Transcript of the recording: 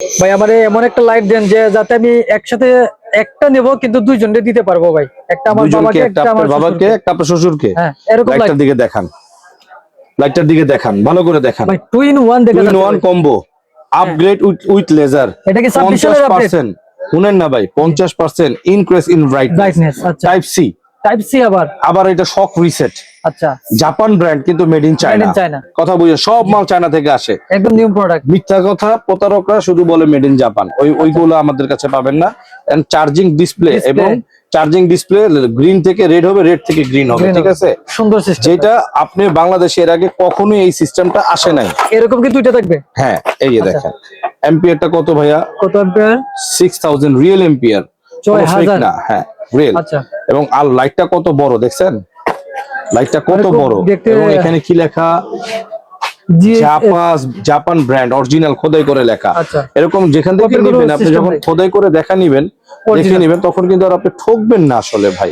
ভাই আমারে এমন একটা লাইট দেন যে যাতে আমি একসাথে একটা নেব কিন্তু দুইজনকে দিতে পারবো ভাই। একটা আমার বাবাকে, একটা একটা আমার আপনার বাবাকে, শ্বশুরকে। একটা আপনার শ্বশুরকে। হ্যাঁ এরকম লাইট। লাইটটার দিকে দেখান, লাইটটার দিকে দেখান, ভালো করে দেখান। ভাই 2 in 1 টু দেখা ইন যাচ্ছে ওয়ান ভাই। কম্বো, হ্যাঁ আপগ্রেড উইথ লেজার। এটা কি 26 সালের আপডেট? 50%, শুনেন না ভাই, 50% ইনক্রিজ ইন ব্রাইটনেস। ব্রাইটনেস আচ্ছা। টাইপ সি, টাইপ সি আবার। আবার এটা শক রিসেট। আচ্ছা জাপান ব্র্যান্ড কিন্তু made in made China. In China. কথা বুঝে, সব মাল চায়না থেকে আসে। একদম নিউ প্রোডাক্ট। মিথ্যা কথা, প্রতারকরা শুধু বলে মেড ইন জাপান, ওইগুলো আমাদের কাছে পাবেন না। এন্ড চার্জিং ডিসপ্লে, এবং চার্জিং ডিসপ্লে গ্রিন থেকে রেড হবে, রেড থেকে গ্রিন হবে, ঠিক আছে? সুন্দর সিস্টেম, যেটা আপনি বাংলাদেশে এর আগে কখনোই এই সিস্টেমটা আসে নাই। এরকম কি দুইটা থাকবে? হ্যাঁ, এই যে দেখেন এম্পিয়ারটা কত ভাইয়া, কত অ্যাম্পিয়ার? 6000 রিয়েল এম্পিয়ার, কোনো ফেক না। হ্যাঁ রিয়েল। আচ্ছা এবং আর লাইটটা কত বড় দেখছেন, লাইটটা কত বড়, এবং এখানে কি লেখা, জাপান ব্র্যান্ড অরিজিনাল খোদাই করে লেখা। আচ্ছা এরকম যেখান থেকে নিবেন, আপনি যখন খোদাই করে দেখে নিবেন তখন কিন্তু আর আপনি ঠকবেন না আসলে ভাই।